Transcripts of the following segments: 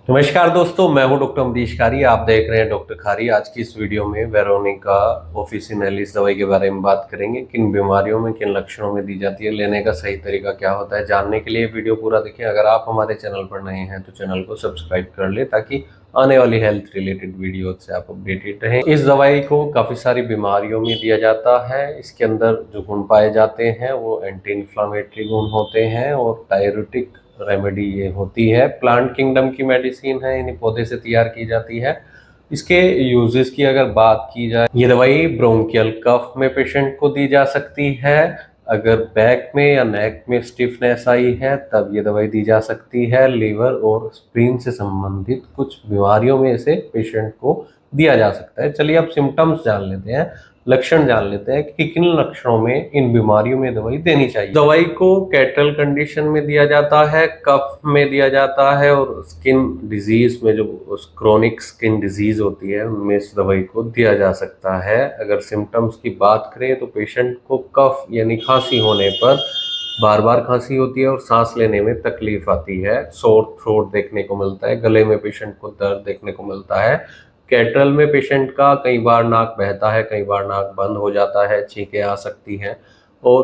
नमस्कार दोस्तों, मैं हूं डॉक्टर अमरीश खारी। आप देख रहे हैं डॉक्टर खारी। आज की इस वीडियो में वेरोनिका ऑफिसिनालिस दवाई के बारे में बात करेंगे। किन बीमारियों में, किन लक्षणों में दी जाती है, लेने का सही तरीका क्या होता है, जानने के लिए वीडियो पूरा देखें। अगर आप हमारे चैनल पर नए हैं तो चैनल को सब्सक्राइब कर ले ताकि आने वाली हेल्थ रिलेटेड वीडियो से आप अपडेटेड रहें। इस दवाई को काफ़ी सारी बीमारियों में दिया जाता है। इसके अंदर जो गुण पाए जाते हैं वो एंटी इन्फ्लामेटरी गुण होते हैं और डाययूरेटिक रेमेडी ये होती है। प्लांट किंगडम की मेडिसिन है, इन्हें पौधे से तैयार की जाती है। इसके यूजेस की अगर बात की जाए, ये दवाई ब्रोंकियल कफ में पेशेंट को दी जा सकती है। अगर बैक में या नेक में स्टिफनेस आई है तब ये दवाई दी जा सकती है। लीवर और स्प्लीन से संबंधित कुछ बीमारियों में इसे पेशेंट को दिया जा सकता है। चलिए अब सिम्टम्स जान लेते हैं, लक्षण जान लेते हैं कि किन लक्षणों में इन बीमारियों में दवाई देनी चाहिए। दवाई को कैटरल कंडीशन में दिया जाता है, कफ में दिया जाता है और स्किन डिजीज में, जो क्रोनिक स्किन डिजीज होती है, उनमें इस दवाई को दिया जा सकता है। अगर सिम्टम्स की बात करें तो पेशेंट को कफ यानी खांसी होने पर बार बार खांसी होती है और सांस लेने में तकलीफ आती है। सोर थ्रोट देखने को मिलता है, गले में पेशेंट को दर्द देखने को मिलता है। कैटरल में पेशेंट का कई बार नाक बहता है, कई बार नाक बंद हो जाता है, छींकें आ सकती हैं और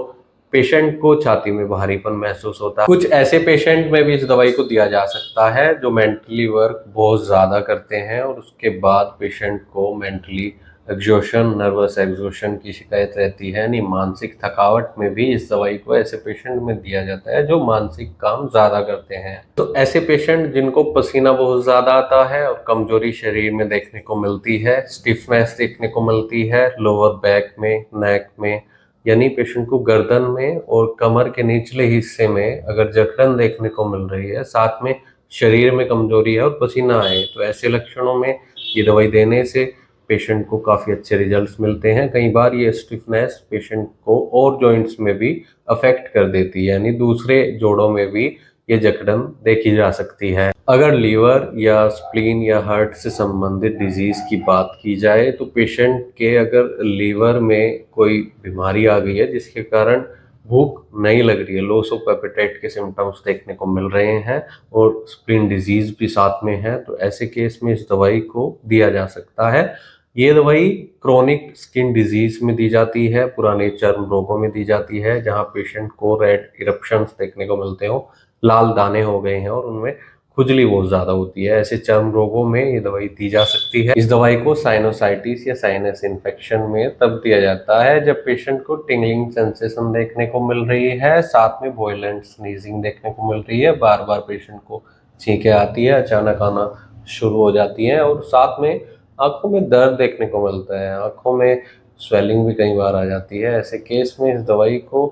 पेशेंट को छाती में भारीपन महसूस होता है। कुछ ऐसे पेशेंट में भी इस दवाई को दिया जा सकता है जो मेंटली वर्क बहुत ज़्यादा करते हैं और उसके बाद पेशेंट को मेंटली एग्जॉशन, नर्वस एग्जॉशन की शिकायत रहती है। यानी मानसिक थकावट में भी इस दवाई को ऐसे पेशेंट में दिया जाता है जो मानसिक काम ज़्यादा करते हैं। तो ऐसे पेशेंट जिनको पसीना बहुत ज़्यादा आता है और कमजोरी शरीर में देखने को मिलती है, स्टिफनेस देखने को मिलती है लोअर बैक में, नेक में, यानी पेशेंट को गर्दन में और कमर के निचले हिस्से में अगर जकड़न देखने को मिल रही है, साथ में शरीर में कमजोरी है और पसीना आए, तो ऐसे लक्षणों में ये दवाई देने से पेशेंट को काफ़ी अच्छे रिजल्ट्स मिलते हैं। कई बार ये स्टिफनेस पेशेंट को और जॉइंट्स में भी अफेक्ट कर देती है, यानी दूसरे जोड़ों में भी ये जकड़न देखी जा सकती है। अगर लीवर या स्प्लीन या हार्ट से संबंधित डिजीज की बात की जाए तो पेशेंट के अगर लीवर में कोई बीमारी आ गई है जिसके कारण भूख नहीं लग रही है, लॉस ऑफ एपेटाइट के सिम्टम्स देखने को मिल रहे हैं और स्प्लीन डिजीज भी साथ में है, तो ऐसे केस में इस दवाई को दिया जा सकता है। ये दवाई क्रोनिक स्किन डिजीज में दी जाती है, पुराने चर्म रोगों में दी जाती है जहां पेशेंट को रेड इरप्शंस देखने को मिलते हो, लाल दाने हो गए हैं और उनमें खुजली बहुत ज़्यादा होती है। ऐसे चर्म रोगों में ये दवाई दी जा सकती है। इस दवाई को साइनोसाइटिस या साइनस इन्फेक्शन में तब दिया जाता है जब पेशेंट को टिंगलिंग सेंसेशन देखने को मिल रही है, साथ में वॉयलेंट स्नीजिंग देखने को मिल रही है, बार बार पेशेंट को छींकें आती है, अचानक आना शुरू हो जाती है और साथ में आंखों में दर्द देखने को मिलता है, आंखों में स्वेलिंग भी कई बार आ जाती है। ऐसे केस में इस दवाई को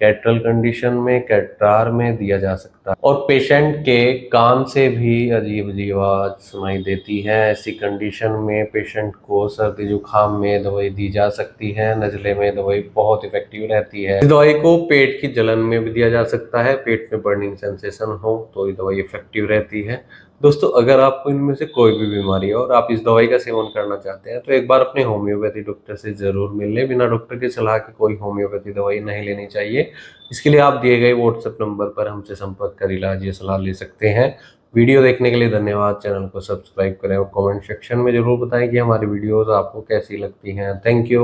कैटरल कंडीशन में, कैटरार में दिया जा सकता है। और पेशेंट के कान से भी अजीब अजीब आवाज सुनाई देती है। ऐसी कंडीशन में पेशेंट को सर्दी जुकाम में दवाई दी जा सकती है। नज़ले में दवाई बहुत इफेक्टिव रहती है। इस दवाई को पेट की जलन में भी दिया जा सकता है, पेट में बर्निंग सेंसेशन हो तो ये दवाई इफेक्टिव रहती है। दोस्तों, अगर आपको इनमें से कोई भी बीमारी है और आप इस दवाई का सेवन करना चाहते हैं तो एक बार अपने होम्योपैथी डॉक्टर से ज़रूर मिल लें। बिना डॉक्टर की सलाह के कोई होम्योपैथी दवाई नहीं लेनी चाहिए। इसके लिए आप दिए गए व्हाट्सएप नंबर पर हमसे संपर्क कर इलाज या सलाह ले सकते हैं। वीडियो देखने के लिए धन्यवाद। चैनल को सब्सक्राइब करें और कमेंट सेक्शन में ज़रूर बताएं कि हमारी वीडियोज़ आपको कैसी लगती हैं। Thank you.